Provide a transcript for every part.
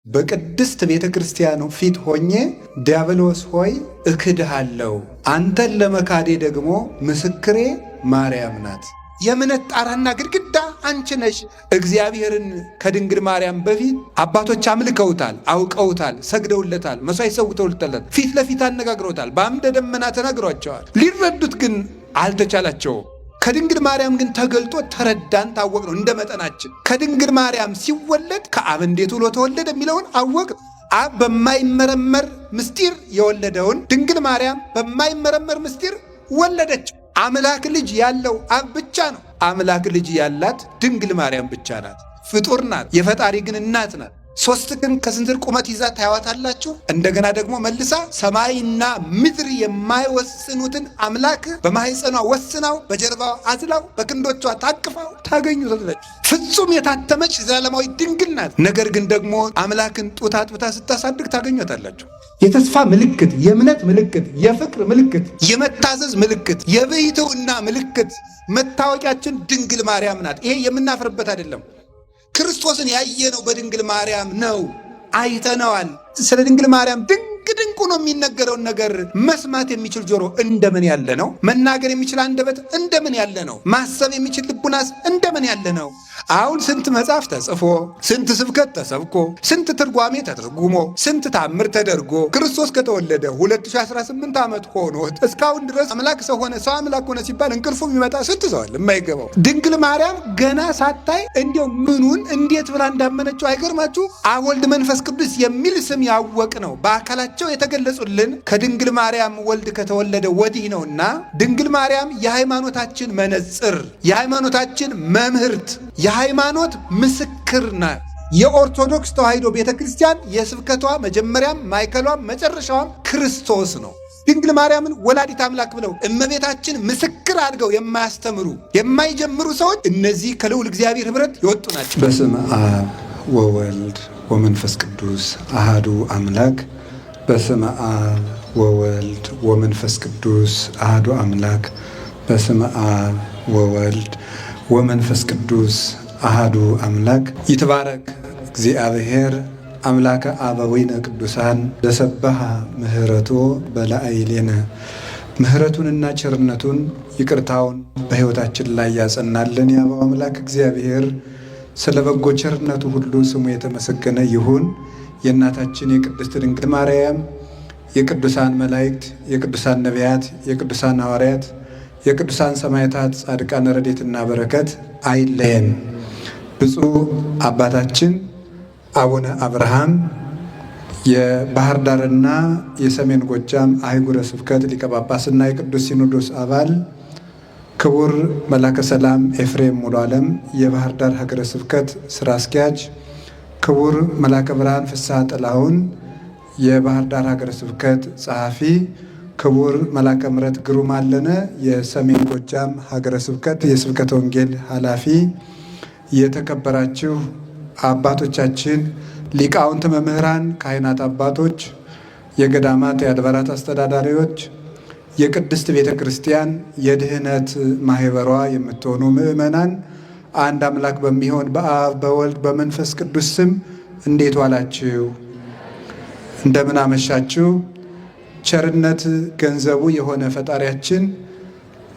በቅድስት ቤተ ክርስቲያኑ ፊት ሆኜ ዲያብሎስ ሆይ እክድሃለሁ፣ አንተን ለመካዴ ደግሞ ምስክሬ ማርያም ናት። የእምነት ጣራና ግድግዳ አንቺ ነሽ። እግዚአብሔርን ከድንግል ማርያም በፊት አባቶች አምልከውታል፣ አውቀውታል፣ ሰግደውለታል፣ መሥዋዕት ሰውተውለታል፣ ፊት ለፊት አነጋግረውታል፣ በአምደ ደመና ተናግሯቸዋል። ሊረዱት ግን አልተቻላቸውም። ከድንግል ማርያም ግን ተገልጦ ተረዳን፣ ታወቅ ነው እንደ መጠናችን። ከድንግል ማርያም ሲወለድ ከአብ እንዴት ብሎ ተወለደ የሚለውን አወቅ። አብ በማይመረመር ምስጢር የወለደውን ድንግል ማርያም በማይመረመር ምስጢር ወለደችው። አምላክ ልጅ ያለው አብ ብቻ ነው። አምላክ ልጅ ያላት ድንግል ማርያም ብቻ ናት። ፍጡር ናት፣ የፈጣሪ ግን እናት ናት። 3 ቀን ከስንዝር ቁመት ይዛ ታያዋታላችሁ። እንደገና ደግሞ መልሳ ሰማይና ምድር የማይወስኑትን አምላክ በማህፀኗ ወስናው በጀርባዋ አዝላው በክንዶቿ ታቅፋው ታገኙታላችሁ። ፍጹም የታተመች ዘላለማዊ ድንግል ናት። ነገር ግን ደግሞ አምላክን ጡት አጥብታ ስታሳድግ ታገኙታላችሁ። የተስፋ ምልክት፣ የእምነት ምልክት፣ የፍቅር ምልክት፣ የመታዘዝ ምልክት፣ የብሕትውና ምልክት መታወቂያችን ድንግል ማርያም ናት። ይሄ የምናፍርበት አይደለም። ክርስቶስን ያየነው በድንግል ማርያም ነው። አይተነዋል። ስለ ድንግል ማርያም ድንቁ ነው የሚነገረውን ነገር መስማት የሚችል ጆሮ እንደምን ያለ ነው! መናገር የሚችል አንደበት እንደምን ያለ ነው! ማሰብ የሚችል ልቡናስ እንደምን ያለ ነው! አሁን ስንት መጽሐፍ ተጽፎ፣ ስንት ስብከት ተሰብኮ፣ ስንት ትርጓሜ ተተርጉሞ፣ ስንት ታምር ተደርጎ ክርስቶስ ከተወለደ 2018 ዓመት ሆኖት እስካሁን ድረስ አምላክ ሰው ሆነ፣ ሰው አምላክ ሆነ ሲባል እንቅልፉ የሚመጣ ስንት ሰዋል የማይገባው። ድንግል ማርያም ገና ሳታይ እንዲያው ምኑን እንዴት ብላ እንዳመነችው አይገርማችሁ? አብ ወልድ መንፈስ ቅዱስ የሚል ስም ያወቅ ነው በአካላቸው የተገለጹልን ከድንግል ማርያም ወልድ ከተወለደ ወዲህ ነውና ድንግል ማርያም የሃይማኖታችን መነጽር፣ የሃይማኖታችን መምህርት፣ የሃይማኖት ምስክር ናት። የኦርቶዶክስ ተዋሕዶ ቤተ ክርስቲያን የስብከቷ መጀመሪያም ማዕከሏም መጨረሻዋም ክርስቶስ ነው። ድንግል ማርያምን ወላዲት አምላክ ብለው እመቤታችን ምስክር አድርገው የማያስተምሩ የማይጀምሩ ሰዎች እነዚህ ከልዑል እግዚአብሔር ኅብረት የወጡ ናቸው። በስመ አብ ወወልድ ወመንፈስ ቅዱስ አሃዱ አምላክ። በስመ አብ ወወልድ ወመንፈስ ቅዱስ አሃዱ አምላክ። በስመ አብ ወወልድ ወመንፈስ ቅዱስ አሃዱ አምላክ። ይትባረክ እግዚአብሔር አምላከ አበዊነ ቅዱሳን ዘሰበሐ ምህረቶ በላዕሌነ። ምህረቱንና ቸርነቱን ይቅርታውን በሕይወታችን ላይ ያጸናልን የአበው አምላክ እግዚአብሔር ስለ በጎ ቸርነቱ ሁሉ ስሙ የተመሰገነ ይሁን። የእናታችን የቅድስት ድንግል ማርያም የቅዱሳን መላእክት፣ የቅዱሳን ነቢያት፣ የቅዱሳን ሐዋርያት፣ የቅዱሳን ሰማዕታት፣ ጻድቃን ረድኤትና በረከት አይለየን። ብፁዕ አባታችን አቡነ አብርሃም የባህር ዳርና የሰሜን ጎጃም አህጉረ ስብከት ሊቀ ጳጳስና የቅዱስ ሲኖዶስ አባል፣ ክቡር መላከ ሰላም ኤፍሬም ሙሉ ዓለም የባህር ዳር ሀገረ ስብከት ስራ አስኪያጅ፣ ክቡር መላከ ብርሃን ፍስሐ ጥላሁን የባህር ዳር ሀገረ ስብከት ጸሐፊ፣ ክቡር መላከ ምሕረት ግሩም አለነ የሰሜን ጎጃም ሀገረ ስብከት የስብከተ ወንጌል ኃላፊ፣ የተከበራችሁ አባቶቻችን ሊቃውንት መምህራን፣ ካህናት አባቶች፣ የገዳማት የአድባራት አስተዳዳሪዎች፣ የቅድስት ቤተ ክርስቲያን የድህነት ማህበሯ የምትሆኑ ምእመናን አንድ አምላክ በሚሆን በአብ በወልድ በመንፈስ ቅዱስ ስም እንዴት ዋላችሁ? እንደምን አመሻችሁ? ቸርነት ገንዘቡ የሆነ ፈጣሪያችን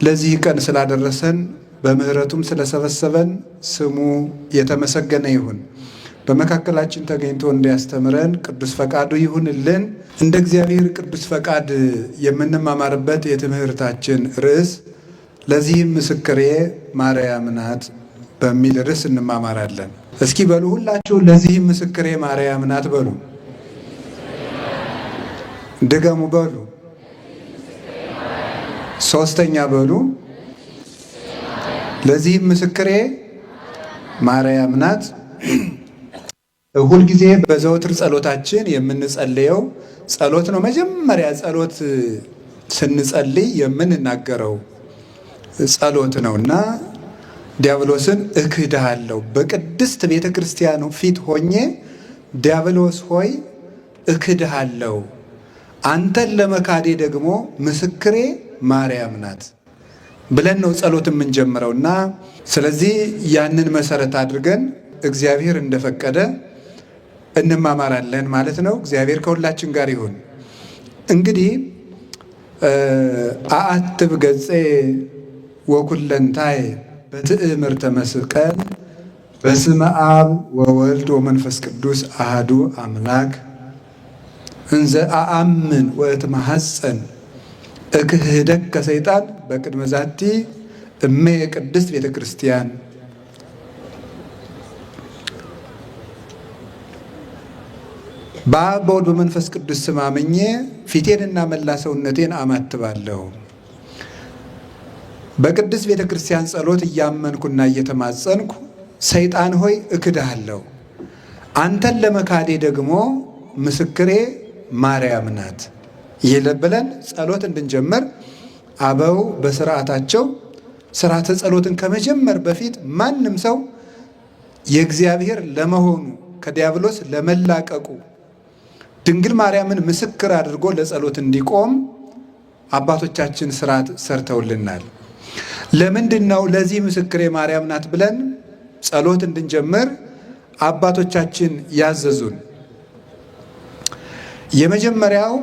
ለዚህ ቀን ስላደረሰን በምሕረቱም ስለሰበሰበን ስሙ የተመሰገነ ይሁን። በመካከላችን ተገኝቶ እንዲያስተምረን ቅዱስ ፈቃዱ ይሁንልን። እንደ እግዚአብሔር ቅዱስ ፈቃድ የምንማማርበት የትምህርታችን ርዕስ ለዚህም ምስክሬ ማርያም ናት በሚል ርዕስ እንማማራለን። እስኪ በሉ ሁላችሁ ለዚህም ምስክሬ ማርያም ናት በሉ። ድገሙ በሉ። ሶስተኛ በሉ። ለዚህም ምስክሬ ማርያም ናት። ሁልጊዜ በዘወትር ጸሎታችን የምንጸልየው ጸሎት ነው። መጀመሪያ ጸሎት ስንጸልይ የምንናገረው ጸሎት ነውና ዲያብሎስን እክድሃለሁ በቅድስት ቤተ ክርስቲያኑ ፊት ሆኜ ዲያብሎስ ሆይ እክድሃለሁ፣ አንተን ለመካዴ ደግሞ ምስክሬ ማርያም ናት ብለን ነው ጸሎት እንማማራለን ማለት ነው። እግዚአብሔር ከሁላችን ጋር ይሁን። እንግዲህ አአትብ ገጼ ወኩለንታይ በትእምርተ መስቀል በስመ አብ ወወልድ ወመንፈስ ቅዱስ አሐዱ አምላክ እንዘ አአምን ወእትማሐፀን እክህደከ ሰይጣን በቅድመ ዛቲ እሜ ቅድስት ቤተ ክርስቲያን። በአብ በወልድ በመንፈስ ቅዱስ ስም አምኜ ፊቴንና መላ ሰውነቴን አማትባለሁ። በቅድስት ቤተ ክርስቲያን ጸሎት እያመንኩና እየተማጸንኩ ሰይጣን ሆይ እክድሃለሁ። አንተን ለመካዴ ደግሞ ምስክሬ ማርያም ናት። ይህ ብለን ጸሎት እንድንጀምር አበው በስርዓታቸው ስርዓተ ጸሎትን ከመጀመር በፊት ማንም ሰው የእግዚአብሔር ለመሆኑ ከዲያብሎስ ለመላቀቁ ድንግል ማርያምን ምስክር አድርጎ ለጸሎት እንዲቆም አባቶቻችን ስርዓት ሰርተውልናል። ለምንድን ነው ለዚህ ምስክሬ ማርያም ናት ብለን ጸሎት እንድንጀምር አባቶቻችን ያዘዙን? የመጀመሪያው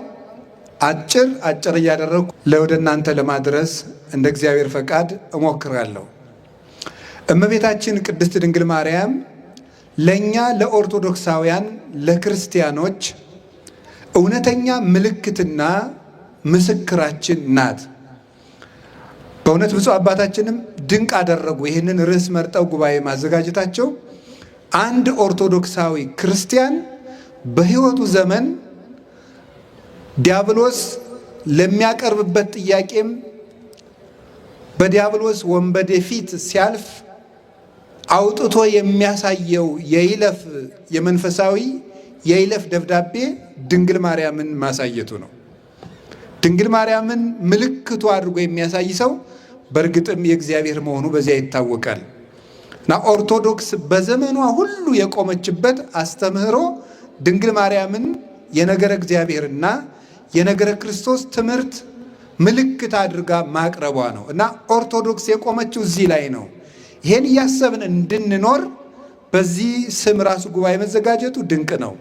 አጭር እያደረጉ ለወደ እናንተ ለማድረስ እንደ እግዚአብሔር ፈቃድ እሞክራለሁ። እመቤታችን ቅድስት ድንግል ማርያም ለእኛ ለኦርቶዶክሳውያን ለክርስቲያኖች እውነተኛ ምልክትና ምስክራችን ናት። በእውነት ብፁዕ አባታችንም ድንቅ አደረጉ ይህንን ርዕስ መርጠው ጉባኤ ማዘጋጀታቸው። አንድ ኦርቶዶክሳዊ ክርስቲያን በሕይወቱ ዘመን ዲያብሎስ ለሚያቀርብበት ጥያቄም በዲያብሎስ ወንበዴ ፊት ሲያልፍ አውጥቶ የሚያሳየው የይለፍ የመንፈሳዊ የይለፍ ደብዳቤ ድንግል ማርያምን ማሳየቱ ነው። ድንግል ማርያምን ምልክቱ አድርጎ የሚያሳይ ሰው በእርግጥም የእግዚአብሔር መሆኑ በዚያ ይታወቃል። እና ኦርቶዶክስ በዘመኗ ሁሉ የቆመችበት አስተምህሮ ድንግል ማርያምን የነገረ እግዚአብሔርና የነገረ ክርስቶስ ትምህርት ምልክት አድርጋ ማቅረቧ ነው። እና ኦርቶዶክስ የቆመችው እዚህ ላይ ነው። ይሄን እያሰብን እንድንኖር በዚህ ስም ራሱ ጉባኤ መዘጋጀቱ ድንቅ ነው።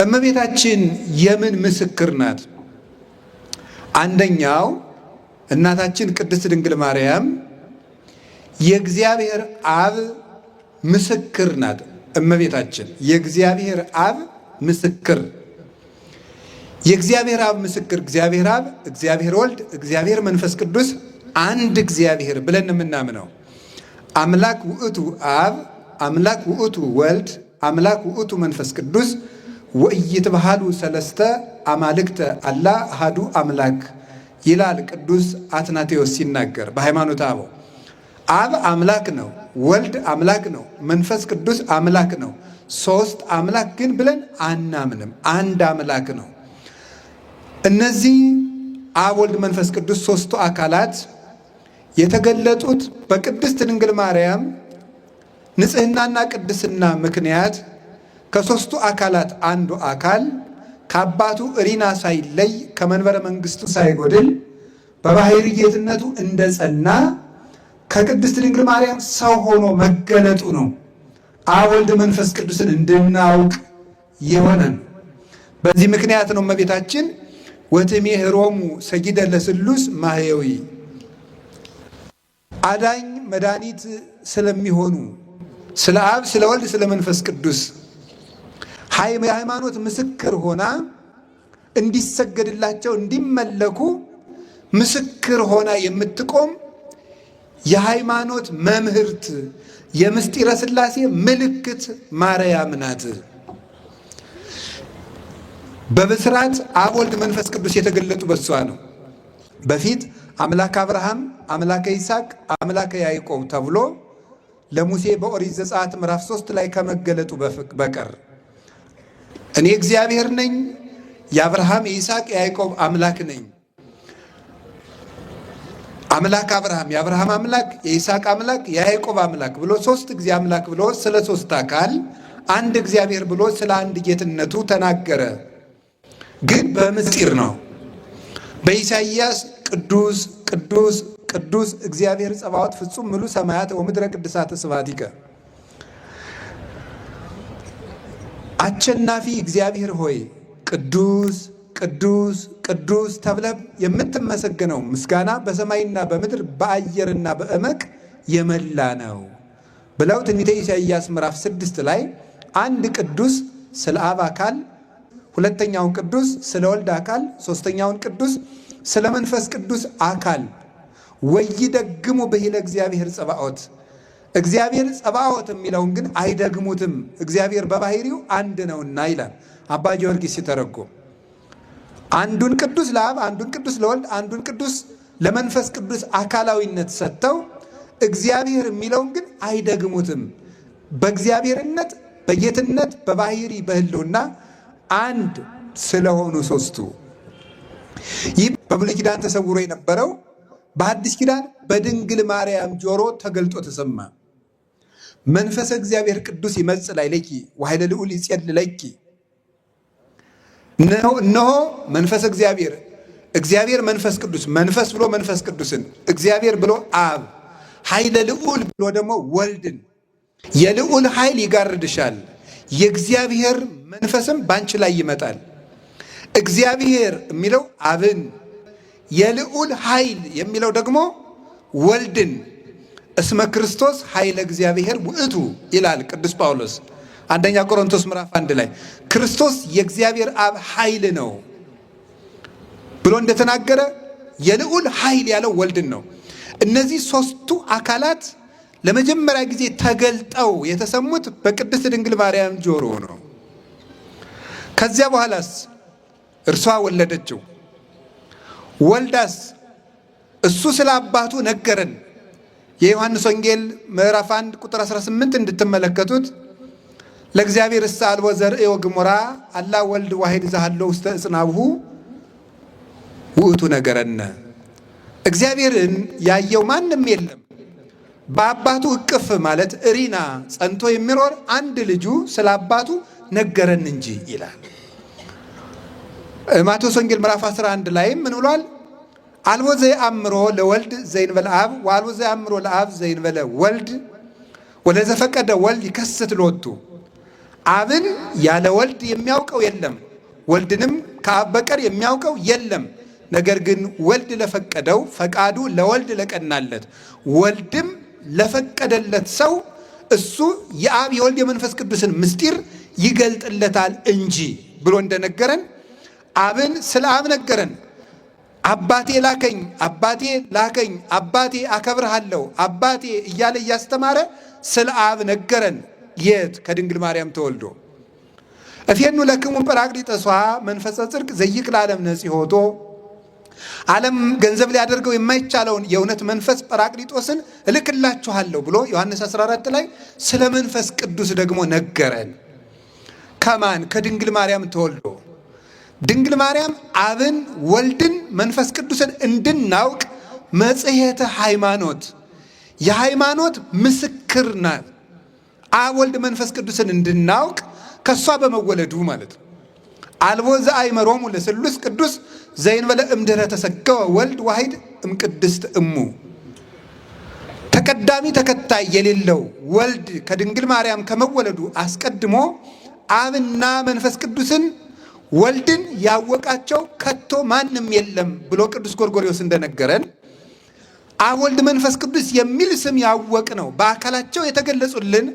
እመቤታችን የምን ምስክር ናት? አንደኛው እናታችን ቅድስት ድንግል ማርያም የእግዚአብሔር አብ ምስክር ናት። እመቤታችን የእግዚአብሔር አብ ምስክር፣ የእግዚአብሔር አብ ምስክር፣ እግዚአብሔር አብ፣ እግዚአብሔር ወልድ፣ እግዚአብሔር መንፈስ ቅዱስ አንድ እግዚአብሔር ብለን የምናምነው አምላክ ውእቱ አብ፣ አምላክ ውእቱ ወልድ፣ አምላክ ውእቱ መንፈስ ቅዱስ ወኢይትበሃሉ ሰለስተ አማልክተ አላ አሐዱ አምላክ ይላል ቅዱስ አትናቴዎስ ሲናገር በሃይማኖተ አበው። አብ አምላክ ነው፣ ወልድ አምላክ ነው፣ መንፈስ ቅዱስ አምላክ ነው። ሶስት አምላክ ግን ብለን አናምንም፣ አንድ አምላክ ነው። እነዚህ አብ፣ ወልድ፣ መንፈስ ቅዱስ ሶስቱ አካላት የተገለጡት በቅድስት ድንግል ማርያም ንጽሕናና ቅድስና ምክንያት ከሶስቱ አካላት አንዱ አካል ከአባቱ እሪና ሳይለይ ከመንበረ መንግስቱ ሳይጎድል በባሕርይ ጌትነቱ እንደጸና ከቅድስት ድንግል ማርያም ሰው ሆኖ መገለጡ ነው አብ ወልድ መንፈስ ቅዱስን እንድናውቅ የሆነን። በዚህ ምክንያት ነው እመቤታችን ወትሜህሮሙ ሰጊደ ለስሉስ ማህየዊ አዳኝ መድኃኒት ስለሚሆኑ ስለ አብ፣ ስለ ወልድ፣ ስለ መንፈስ ቅዱስ የሃይማኖት ምስክር ሆና እንዲሰገድላቸው እንዲመለኩ ምስክር ሆና የምትቆም የሃይማኖት መምህርት የምስጢረ ሥላሴ ምልክት ማርያም ናት። በብስራት አብ፣ ወልድ፣ መንፈስ ቅዱስ የተገለጡ በሷ ነው። በፊት አምላክ አብርሃም፣ አምላከ ይስሐቅ፣ አምላከ ያዕቆብ ተብሎ ለሙሴ በኦሪት ዘጸአት ምዕራፍ 3 ላይ ከመገለጡ በቀር እኔ እግዚአብሔር ነኝ፣ የአብርሃም የይስሐቅ የያዕቆብ አምላክ ነኝ። አምላክ አብርሃም የአብርሃም አምላክ፣ የይስሐቅ አምላክ፣ የያዕቆብ አምላክ ብሎ ሶስት ጊዜ አምላክ ብሎ ስለ ሶስት አካል አንድ እግዚአብሔር ብሎ ስለ አንድ ጌትነቱ ተናገረ። ግን በምስጢር ነው። በኢሳይያስ ቅዱስ ቅዱስ ቅዱስ እግዚአብሔር ጸባዖት ፍጹም ምሉ ሰማያት ወምድረ ቅድሳተ ስብሐቲከ አሸናፊ እግዚአብሔር ሆይ ቅዱስ ቅዱስ ቅዱስ ተብለህ የምትመሰገነው ምስጋና በሰማይና በምድር በአየርና በእመቅ የመላ ነው ብለው ትንቢተ ኢሳይያስ ምዕራፍ 6 ላይ አንድ ቅዱስ ስለ አብ አካል፣ ሁለተኛውን ቅዱስ ስለ ወልድ አካል፣ ሶስተኛውን ቅዱስ ስለ መንፈስ ቅዱስ አካል ወይደግሙ ብሂለ እግዚአብሔር ጸባኦት፣ እግዚአብሔር ጸባኦት የሚለውን ግን አይደግሙትም፣ እግዚአብሔር በባህሪው አንድ ነውና ይላል አባ ጊዮርጊስ ሲተረጎም። አንዱን ቅዱስ ለአብ፣ አንዱን ቅዱስ ለወልድ፣ አንዱን ቅዱስ ለመንፈስ ቅዱስ አካላዊነት ሰጥተው እግዚአብሔር የሚለውን ግን አይደግሙትም። በእግዚአብሔርነት በጌትነት በባህሪ በህልውና አንድ ስለሆኑ ሶስቱ። ይህ በብሉይ ኪዳን ተሰውሮ የነበረው በአዲስ ኪዳን በድንግል ማርያም ጆሮ ተገልጦ ተሰማ። መንፈሰ እግዚአብሔር ቅዱስ ይመጽእ ላዕሌኪ ወኃይለ ልዑል ይጼልለኪ። እነሆ መንፈስ እግዚአብሔር መንፈስ ቅዱስ፣ መንፈስ ብሎ መንፈስ ቅዱስን፣ እግዚአብሔር ብሎ አብ፣ ኃይለ ልዑል ብሎ ደግሞ ወልድን፣ የልዑል ኃይል ይጋርድሻል፣ የእግዚአብሔር መንፈስም ባንቺ ላይ ይመጣል። እግዚአብሔር የሚለው አብን፣ የልዑል ኃይል የሚለው ደግሞ ወልድን። እስመ ክርስቶስ ኃይለ እግዚአብሔር ውእቱ ይላል ቅዱስ ጳውሎስ አንደኛ ቆሮንቶስ ምዕራፍ 1 ላይ ክርስቶስ የእግዚአብሔር አብ ኃይል ነው ብሎ እንደተናገረ የልዑል ኃይል ያለው ወልድን ነው። እነዚህ ሶስቱ አካላት ለመጀመሪያ ጊዜ ተገልጠው የተሰሙት በቅድስት ድንግል ማርያም ጆሮ ነው። ከዚያ በኋላስ እርሷ ወለደችው። ወልዳስ እሱ ስለ አባቱ ነገረን። የዮሐንስ ወንጌል ምዕራፍ 1 ቁጥር 18 እንድትመለከቱት ለእግዚአብሔር አልቦ ዘርእዮ ግሙራ አላ ወልድ ዋሕድ ዘሃሎ ውስተ እጽናብሁ ውእቱ ነገረነ። እግዚአብሔርን ያየው ማንም የለም፣ በአባቱ እቅፍ ማለት እሪና ጸንቶ የሚኖር አንድ ልጁ ስለ አባቱ ነገረን እንጂ ይላል። ማቴዎስ ወንጌል ምዕራፍ 11 ላይም ምን ብሏል? አልቦ ዘየአምሮ ለወልድ ዘእንበለ አብ ወአልቦ ዘየአምሮ ለአብ ዘእንበለ ወልድ ወለዘፈቀደ ወልድ ይከስት ሎቱ። አብን ያለ ወልድ የሚያውቀው የለም፣ ወልድንም ከአብ በቀር የሚያውቀው የለም። ነገር ግን ወልድ ለፈቀደው ፈቃዱ ለወልድ ለቀናለት ወልድም ለፈቀደለት ሰው እሱ የአብ የወልድ የመንፈስ ቅዱስን ምስጢር ይገልጥለታል እንጂ ብሎ እንደነገረን አብን ስለ አብ ነገረን። አባቴ ላከኝ፣ አባቴ ላከኝ፣ አባቴ አከብርሃለሁ፣ አባቴ እያለ እያስተማረ ስለ አብ ነገረን። የት? ከድንግል ማርያም ተወልዶ። እፌኑ ለክሙ ጰራቅሊጦስ መንፈሰ ጽድቅ ዘይክል ዓለም ነጺሆቶ፣ ዓለም ገንዘብ ሊያደርገው የማይቻለውን የእውነት መንፈስ ጰራቅሊጦስን እልክላችኋለሁ ብሎ ዮሐንስ 14 ላይ ስለ መንፈስ ቅዱስ ደግሞ ነገረን። ከማን? ከድንግል ማርያም ተወልዶ። ድንግል ማርያም አብን፣ ወልድን፣ መንፈስ ቅዱስን እንድናውቅ መጽሔተ ሃይማኖት የሃይማኖት ምስክር ናት። አብ ወልድ መንፈስ ቅዱስን እንድናውቅ ከሷ በመወለዱ ማለት ነው። አልቦ ዘአእመሮሙ ለስሉስ ቅዱስ ዘእንበለ እምድኅረ ተሰገወ ወልድ ዋሕድ እምቅድስት እሙ። ተቀዳሚ ተከታይ የሌለው ወልድ ከድንግል ማርያም ከመወለዱ አስቀድሞ አብና መንፈስ ቅዱስን ወልድን ያወቃቸው ከቶ ማንም የለም ብሎ ቅዱስ ጎርጎርዮስ እንደነገረን አብ ወልድ መንፈስ ቅዱስ የሚል ስም ያወቅ ነው በአካላቸው የተገለጹልን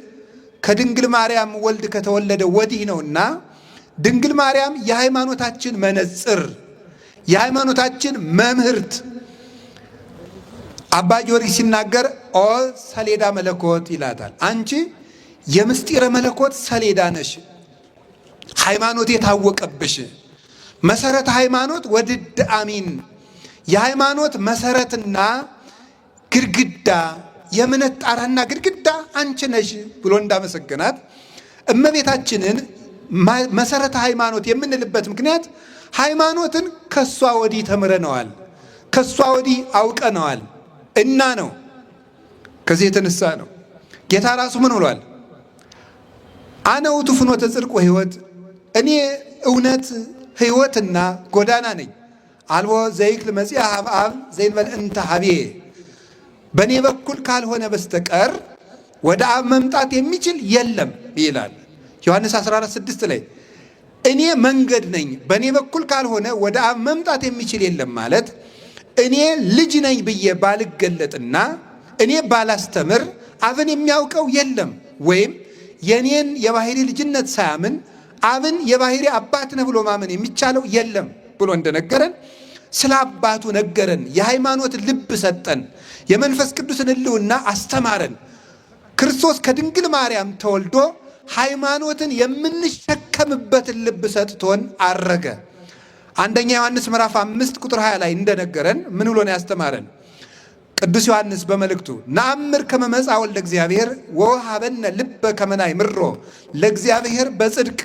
ከድንግል ማርያም ወልድ ከተወለደ ወዲህ ነውና ድንግል ማርያም የሃይማኖታችን መነጽር፣ የሃይማኖታችን መምህርት። አባ ጊዮርጊስ ሲናገር ኦ ሰሌዳ መለኮት ይላታል። አንቺ የምስጢረ መለኮት ሰሌዳ ነሽ፣ ሃይማኖት የታወቀብሽ መሰረተ ሃይማኖት ወድድ አሚን፣ የሃይማኖት መሰረትና ግድግዳ፣ የእምነት ጣራና ግድግዳ አንቺ ነሽ ብሎ እንዳመሰገናት እመቤታችንን መሰረተ ሃይማኖት የምንልበት ምክንያት ሃይማኖትን ከሷ ወዲህ ተምረነዋል፣ ከሷ ወዲህ አውቀነዋል እና ነው። ከዚህ የተነሳ ነው ጌታ ራሱ ምን ብሏል? አነ ውእቱ ፍኖተ ጽድቅ ወሕይወት፣ እኔ እውነት ሕይወትና ጎዳና ነኝ። አልቦ ዘይክል መጺአ ኀበ አብ ዘእንበለ እንተ ኀቤ፣ በእኔ በኩል ካልሆነ በስተቀር ወደ አብ መምጣት የሚችል የለም ይላል። ዮሐንስ 14:6 ላይ እኔ መንገድ ነኝ፣ በእኔ በኩል ካልሆነ ወደ አብ መምጣት የሚችል የለም ማለት እኔ ልጅ ነኝ ብዬ ባልገለጥና እኔ ባላስተምር አብን የሚያውቀው የለም፣ ወይም የኔን የባህሪ ልጅነት ሳያምን አብን የባህሪ አባት ነህ ብሎ ማመን የሚቻለው የለም ብሎ እንደነገረን ስለ አባቱ ነገረን። የሃይማኖት ልብ ሰጠን። የመንፈስ ቅዱስን ሕልውና አስተማረን። ክርስቶስ ከድንግል ማርያም ተወልዶ ሃይማኖትን የምንሸከምበትን ልብ ሰጥቶን አረገ። አንደኛ ዮሐንስ ምዕራፍ 5 ቁጥር 20 ላይ እንደነገረን ምን ብሎ ነው ያስተማረን? ቅዱስ ዮሐንስ በመልእክቱ ነአምር ከመ መጽአ ወልደ እግዚአብሔር ወወሀበነ ልበ ከመ ናእምሮ ለእግዚአብሔር በጽድቅ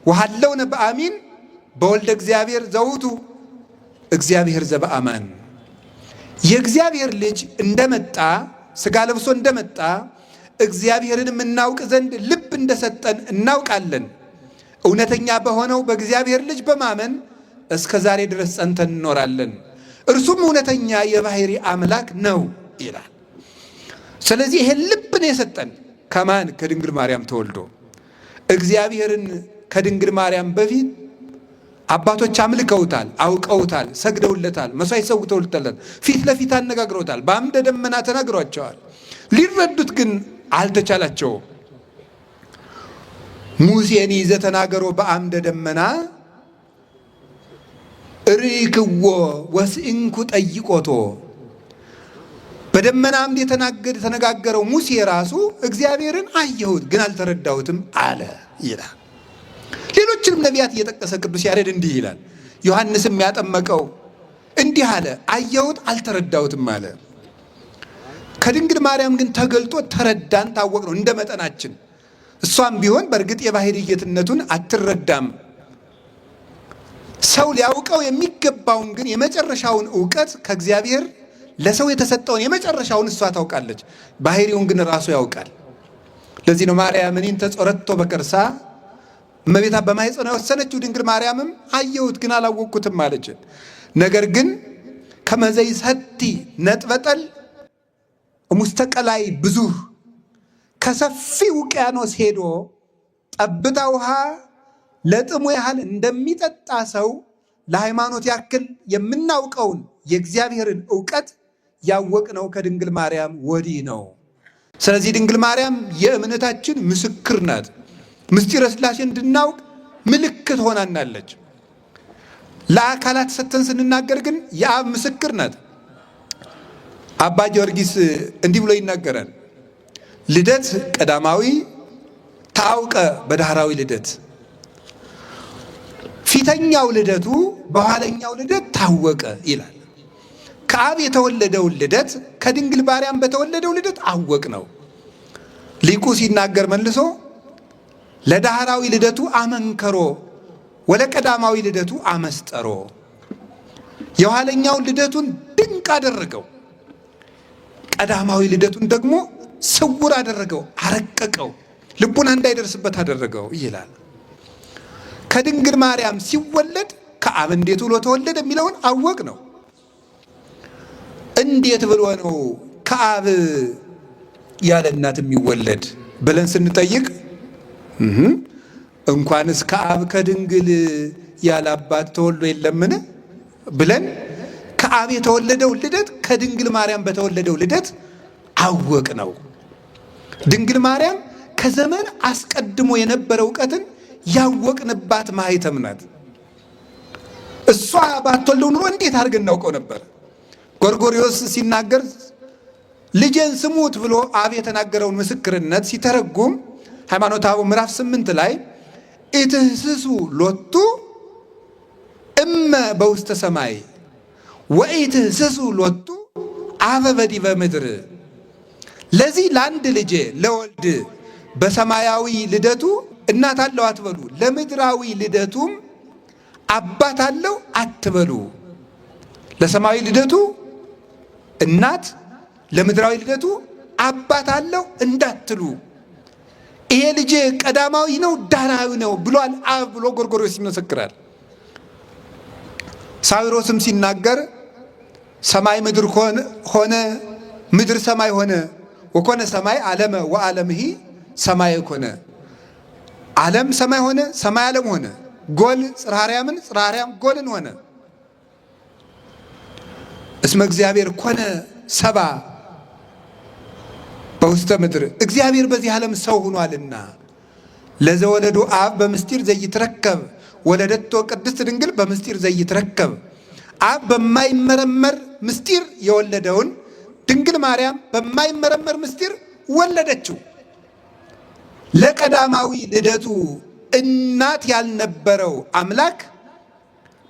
ወሀለውነ በአሚን በወልደ እግዚአብሔር ዘውቱ እግዚአብሔር ዘበአማን። የእግዚአብሔር ልጅ እንደመጣ ሥጋ ለብሶ እንደመጣ እግዚአብሔርን የምናውቅ ዘንድ ልብ እንደሰጠን እናውቃለን። እውነተኛ በሆነው በእግዚአብሔር ልጅ በማመን እስከ ዛሬ ድረስ ጸንተን እንኖራለን። እርሱም እውነተኛ የባህሪ አምላክ ነው ይላል። ስለዚህ ይሄን ልብ ነው የሰጠን። ከማን? ከድንግል ማርያም ተወልዶ። እግዚአብሔርን ከድንግል ማርያም በፊት አባቶች አምልከውታል፣ አውቀውታል፣ ሰግደውለታል፣ መስዋዕት ሰውተውለታል፣ ፊት ለፊት አነጋግረውታል፣ በአምደ ደመና ተናግሯቸዋል። ሊረዱት ግን አልተቻላቸውም። ሙሴን ይዘ ተናገሮ በአምደ ደመና ርክዎ ወስእንኩ ጠይቆቶ። በደመና አምድ የተነጋገረው ሙሴ ራሱ እግዚአብሔርን አየሁት ግን አልተረዳሁትም አለ ይላል። ሌሎችንም ነቢያት እየጠቀሰ ቅዱስ ያሬድ እንዲህ ይላል። ዮሐንስም ያጠመቀው እንዲህ አለ፣ አየሁት አልተረዳሁትም አለ። ከድንግል ማርያም ግን ተገልጦ ተረዳን፣ ታወቅ ነው እንደ መጠናችን። እሷም ቢሆን በእርግጥ የባህሪ ጌትነቱን አትረዳም። ሰው ሊያውቀው የሚገባውን ግን የመጨረሻውን እውቀት ከእግዚአብሔር ለሰው የተሰጠውን የመጨረሻውን እሷ ታውቃለች። ባህሪውን ግን ራሱ ያውቃል። ለዚህ ነው ማርያም እኔን ተጾረቶ በከርሳ እመቤታ በማኅፀኗ የወሰነችው ድንግል ማርያምም አየሁት ግን አላወቅኩትም አለች። ነገር ግን ከመዘይ ሰቲ ነጥበጠል ሙስተቀላይ ብዙህ ከሰፊ ውቅያኖስ ሄዶ ጠብታ ውሃ ለጥሙ ያህል እንደሚጠጣ ሰው ለሃይማኖት ያክል የምናውቀውን የእግዚአብሔርን እውቀት ያወቅነው ከድንግል ማርያም ወዲህ ነው። ስለዚህ ድንግል ማርያም የእምነታችን ምስክር ናት። ምስጢረ ሥላሴ እንድናውቅ ምልክት ሆናናለች። ለአካላት ሰተን ስንናገር ግን የአብ ምስክር ናት። አባ ጊዮርጊስ እንዲህ ብሎ ይናገራል። ልደት ቀዳማዊ ታውቀ በዳህራዊ ልደት፣ ፊተኛው ልደቱ በኋለኛው ልደት ታወቀ ይላል። ከአብ የተወለደውን ልደት ከድንግል ማርያም በተወለደው ልደት አወቅ ነው። ሊቁ ሲናገር መልሶ ለዳህራዊ ልደቱ አመንከሮ ወለቀዳማዊ ልደቱ አመስጠሮ። የኋለኛውን ልደቱን ድንቅ አደረገው፣ ቀዳማዊ ልደቱን ደግሞ ስውር አደረገው፣ አረቀቀው፣ ልቡና እንዳይደርስበት አደረገው ይላል። ከድንግል ማርያም ሲወለድ ከአብ እንዴት ብሎ ተወለደ የሚለውን አወቅ ነው። እንዴት ብሎ ነው ከአብ ያለ እናት የሚወለድ ብለን ስንጠይቅ እንኳንስ ከአብ ከድንግል ያለ አባት ተወልዶ የለምን ብለን ከአብ የተወለደው ልደት ከድንግል ማርያም በተወለደው ልደት አወቅ ነው። ድንግል ማርያም ከዘመን አስቀድሞ የነበረ እውቀትን ያወቅንባት ማኅተም ናት። እሷ ባትወልደው ኑሮ እንዴት አድርገን እናውቀው ነበር? ጎርጎርዮስ ሲናገር ልጄን ስሙት ብሎ አብ የተናገረውን ምስክርነት ሲተረጉም ሃይማኖተ አበው ምዕራፍ 8 ላይ ኢትህስሱ ሎቱ እመ በውስተ ሰማይ ወኢትህስሱ ሎቱ አበ በዲበ ምድር። ለዚህ ለአንድ ልጄ ለወልድ በሰማያዊ ልደቱ እናት አለው አትበሉ፣ ለምድራዊ ልደቱም አባት አለው አትበሉ። ለሰማያዊ ልደቱ እናት፣ ለምድራዊ ልደቱ አባት አለው እንዳትሉ። ይሄ ልጄ ቀዳማዊ ነው ዳህራዊ ነው ብሏል አብ ብሎ ጎርጎርዮስ ይመሰክራል። ሳዊሮስም ሲናገር ሰማይ ምድር ሆነ፣ ምድር ሰማይ ሆነ፣ ወኮነ ሰማይ ዓለመ ወዓለምሂ ሰማይ ኮነ። ዓለም ሰማይ ሆነ፣ ሰማይ ዓለም ሆነ። ጎል ጽርሐ አርያምን፣ ጽርሐ አርያም ጎልን ሆነ። እስመ እግዚአብሔር ኮነ ሰባ በውስተ ምድር፣ እግዚአብሔር በዚህ ዓለም ሰው ሆኗልና። ለዘወለዱ አብ በምስጢር ዘይትረከብ ወለደቶ ቅድስት ድንግል በምስጢር ዘይትረከብ። አብ በማይመረመር ምስጢር የወለደውን ድንግል ማርያም በማይመረመር ምስጢር ወለደችው። ለቀዳማዊ ልደቱ እናት ያልነበረው አምላክ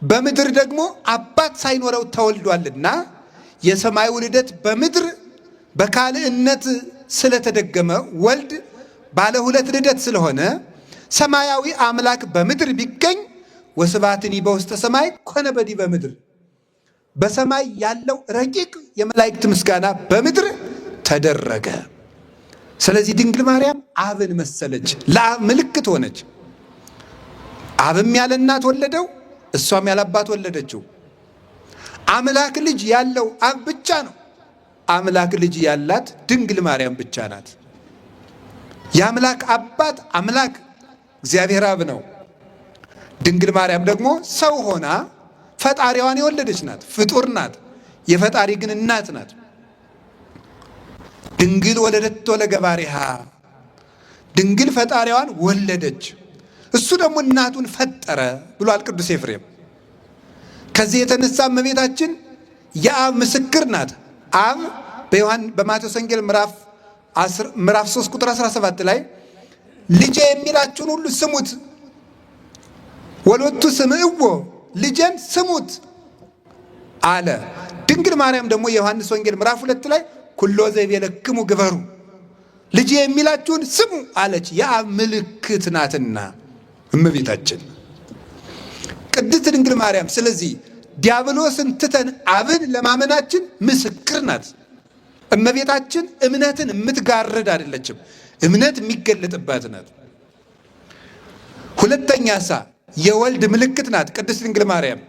በምድር ደግሞ አባት ሳይኖረው ተወልዷልና የሰማዩ ልደት በምድር በካልእነት ስለተደገመ ወልድ ባለ ሁለት ልደት ስለሆነ ሰማያዊ አምላክ በምድር ቢገኝ ወስብሐትኒ በውስተ ሰማይ ኮነ በዲበ ምድር፣ በሰማይ ያለው ረቂቅ የመላእክት ምስጋና በምድር ተደረገ። ስለዚህ ድንግል ማርያም አብን መሰለች፣ ለአብ ምልክት ሆነች። አብም ያለ እናት ወለደው፣ እሷም ያለ አባት ወለደችው። አምላክ ልጅ ያለው አብ ብቻ ነው። አምላክ ልጅ ያላት ድንግል ማርያም ብቻ ናት። የአምላክ አባት አምላክ እግዚአብሔር አብ ነው። ድንግል ማርያም ደግሞ ሰው ሆና ፈጣሪዋን የወለደች ናት። ፍጡር ናት፣ የፈጣሪ ግን እናት ናት። ድንግል ወለደቶ ለገባሪሃ፣ ድንግል ፈጣሪዋን ወለደች፣ እሱ ደግሞ እናቱን ፈጠረ ብሏል ቅዱስ ኤፍሬም። ከዚህ የተነሳ እመቤታችን የአብ ምስክር ናት። አብ በማቴዎስ ወንጌል ምዕራፍ 3 ቁጥር 17 ላይ ልጄ የሚላችሁን ሁሉ ስሙት፣ ወሎቱ ስምዕዎ፣ ልጄን ስሙት አለ። ድንግል ማርያም ደግሞ የዮሐንስ ወንጌል ምዕራፍ 2 ላይ ኩሎ ዘይቤለክሙ ግበሩ፣ ልጄ የሚላችሁን ስሙ አለች። የአብ ምልክት ናትና እመቤታችን ቅድስት ድንግል ማርያም። ስለዚህ ዲያብሎስን ትተን አብን ለማመናችን ምስክር ናት። እመቤታችን እምነትን የምትጋርድ አይደለችም፣ እምነት የሚገለጥባት ናት። ሁለተኛ የወልድ ምልክት ናት ቅድስት ድንግል ማርያም።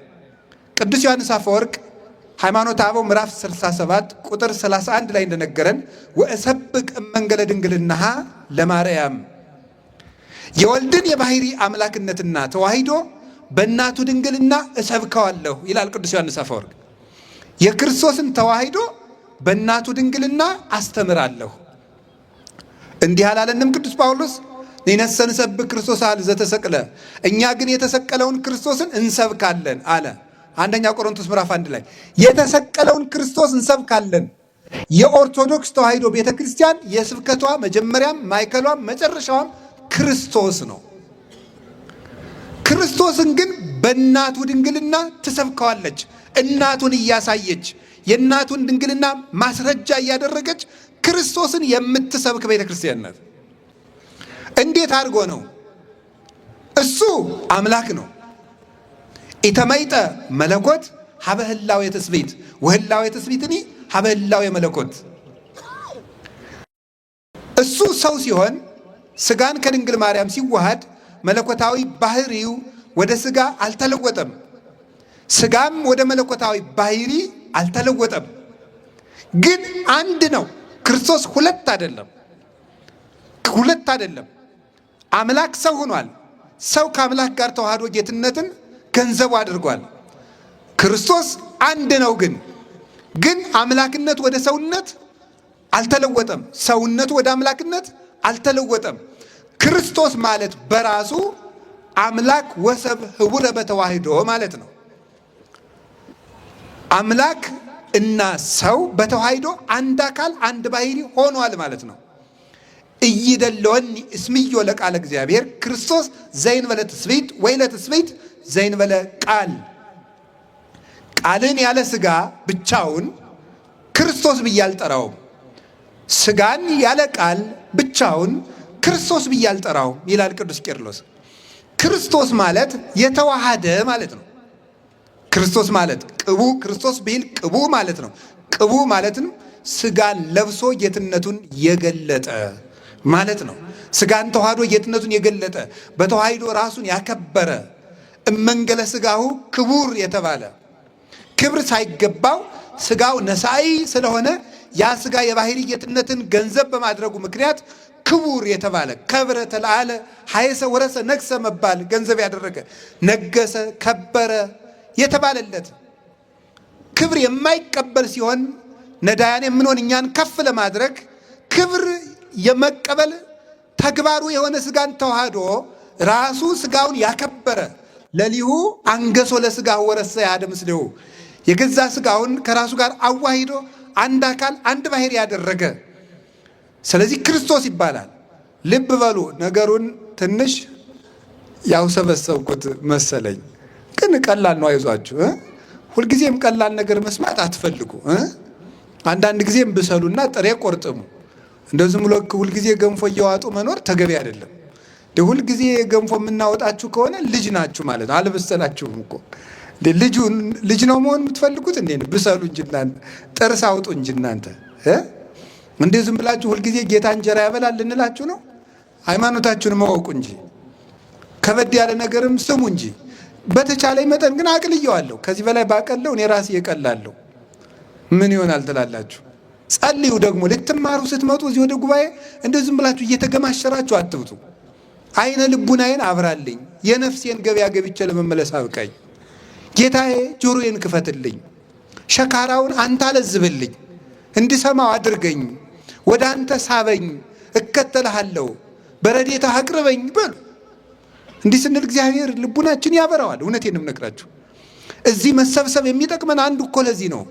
ቅዱስ ዮሐንስ አፈወርቅ ሃይማኖተ አበው ምዕራፍ 67 ቁጥር 31 ላይ እንደነገረን ወእሰብቅ እመንገለ ድንግልናሃ ለማርያም፣ የወልድን የባህሪ አምላክነትና ተዋሂዶ በእናቱ ድንግልና እሰብከዋለሁ ይላል ቅዱስ ዮሐንስ አፈወርቅ። የክርስቶስን ተዋሂዶ በእናቱ ድንግልና አስተምራለሁ። እንዲህ አላለንም ቅዱስ ጳውሎስ? ንሕነሰ ንሰብክ ክርስቶስ አለ ዘተሰቅለ፣ እኛ ግን የተሰቀለውን ክርስቶስን እንሰብካለን አለ። አንደኛ ቆሮንቶስ ምዕራፍ 1 ላይ የተሰቀለውን ክርስቶስ እንሰብካለን። የኦርቶዶክስ ተዋሂዶ ቤተ ክርስቲያን የስብከቷ መጀመሪያም ማዕከሏም መጨረሻዋም ክርስቶስ ነው። ክርስቶስን ግን በእናቱ ድንግልና ትሰብከዋለች። እናቱን እያሳየች የእናቱን ድንግልና ማስረጃ እያደረገች ክርስቶስን የምትሰብክ ቤተ ክርስቲያን ናት። እንዴት አድርጎ ነው? እሱ አምላክ ነው። ኢተመይጠ መለኮት ሀበ ህላዌ ትስብእት ወህላዌ ትስብእትኒ ሀበ ህላዌ መለኮት። እሱ ሰው ሲሆን ስጋን ከድንግል ማርያም ሲዋሃድ መለኮታዊ ባህሪው ወደ ስጋ አልተለወጠም፣ ስጋም ወደ መለኮታዊ ባህሪ አልተለወጠም። ግን አንድ ነው። ክርስቶስ ሁለት አይደለም። አምላክ ሰው ሆኗል። ሰው ከአምላክ ጋር ተዋህዶ ጌትነትን ገንዘቡ አድርጓል። ክርስቶስ አንድ ነው። ግን አምላክነት ወደ ሰውነት አልተለወጠም፣ ሰውነቱ ወደ አምላክነት አልተለወጠም። ክርስቶስ ማለት በራሱ አምላክ ወሰብ ህቡረ በተዋህዶ ማለት ነው። አምላክ እና ሰው በተዋህዶ አንድ አካል አንድ ባህሪ ሆኗል ማለት ነው። እይደለወኒ እስምዮ ለቃለ እግዚአብሔር ክርስቶስ ዘይንበለ ትስብእት ወይ ለትስብእት ዘይንበለ ቃል። ቃልን ያለ ስጋ ብቻውን ክርስቶስ ብዬ አልጠራውም፣ ስጋን ያለ ቃል ብቻውን ክርስቶስ ብዬ አልጠራውም ይላል ቅዱስ ቄርሎስ። ክርስቶስ ማለት የተዋሃደ ማለት ነው። ክርስቶስ ማለት ቅቡ፣ ክርስቶስ ቢል ቅቡ ማለት ነው። ቅቡ ማለትም ስጋን ለብሶ ጌትነቱን የገለጠ ማለት ነው። ስጋን ተዋህዶ ጌትነቱን የገለጠ በተዋሂዶ ራሱን ያከበረ እመንገለ ስጋሁ ክቡር የተባለ ክብር ሳይገባው ስጋው ነሳኢ ስለሆነ ያ ስጋ የባህሪ ጌትነትን ገንዘብ በማድረጉ ምክንያት ክቡር የተባለ ከብረ ተለዓለ ሀየሰ ወረሰ ነግሰ መባል ገንዘብ ያደረገ ነገሰ ከበረ የተባለለት ክብር የማይቀበል ሲሆን ነዳያን የምንሆን እኛን ከፍ ለማድረግ ክብር የመቀበል ተግባሩ የሆነ ስጋን ተዋህዶ ራሱ ስጋውን ያከበረ ለሊሁ አንገሶ ለስጋ ወረሰ ያደ ምስሌሁ የገዛ ስጋውን ከራሱ ጋር አዋሂዶ አንድ አካል አንድ ባሕርይ ያደረገ ስለዚህ ክርስቶስ ይባላል። ልብ በሉ ነገሩን ትንሽ ያውሰበሰብኩት መሰለኝ፣ ግን ቀላል ነው። አይዟችሁ። ሁልጊዜም ቀላል ነገር መስማት አትፈልጉ። አንዳንድ ጊዜም ብሰሉና ጥሬ ቆርጥሙ። እንደዚህ ብሎ ሁልጊዜ ገንፎ እየዋጡ መኖር ተገቢ አይደለም። ሁልጊዜ ገንፎ የምናወጣችሁ ከሆነ ልጅ ናችሁ ማለት ነው። አልበሰላችሁም እኮ። ልጅ ነው መሆን የምትፈልጉት እንዴ? ብሰሉ እንጂ እናንተ ጥርስ አውጡ እንጂ እናንተ እንዴ ዝም ብላችሁ ሁልጊዜ ጌታ እንጀራ ያበላል ልንላችሁ ነው? ሃይማኖታችሁን ማወቁ እንጂ ከበድ ያለ ነገርም ስሙ እንጂ። በተቻለኝ መጠን ግን አቅልየዋለሁ። ከዚህ በላይ ባቀለው እኔ ራሴ እቀላለሁ። ምን ይሆናል ትላላችሁ? ጸልዩ። ደግሞ ልትማሩ ስትመጡ እዚህ ወደ ጉባኤ እንደ ዝም ብላችሁ እየተገማሸራችሁ አትብቱ። አይነ ልቡናዬን አብራልኝ፣ የነፍሴን ገበያ ገብቼ ለመመለስ አብቃኝ። ጌታዬ ጆሮዬን ክፈትልኝ፣ ሸካራውን አንተ አለዝብልኝ፣ እንድሰማው አድርገኝ፣ ወደ አንተ ሳበኝ፣ እከተልሃለሁ፣ በረድኤትህ አቅርበኝ በሉ። እንዲህ ስንል እግዚአብሔር ልቡናችን ያበራዋል። እውነቴን ነው የምነግራችሁ። እዚህ መሰብሰብ የሚጠቅመን አንዱ እኮ ለዚህ ነው።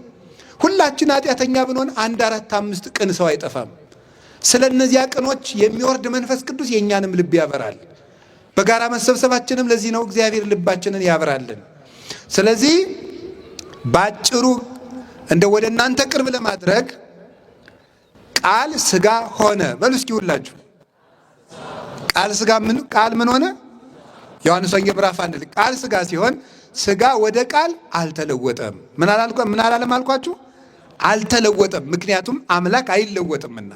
ሁላችን ኃጢአተኛ ብንሆን 1 4 5 ቅን ሰው አይጠፋም። ስለ እነዚያ ቅኖች የሚወርድ መንፈስ ቅዱስ የእኛንም ልብ ያበራል። በጋራ መሰብሰባችንም ለዚህ ነው። እግዚአብሔር ልባችንን ያበራልን። ስለዚህ ባጭሩ እንደ ወደ እናንተ ቅርብ ለማድረግ ቃል ስጋ ሆነ በሉ እስኪ ሁላችሁ። ቃል ምን ሆነ? ዮሐንስ ወንጌል ምዕራፍ 1 ቃል ስጋ ሲሆን ስጋ ወደ ቃል አልተለወጠም። ምን አላለም አልኳችሁ? አልተለወጠም። ምክንያቱም አምላክ አይለወጥምና።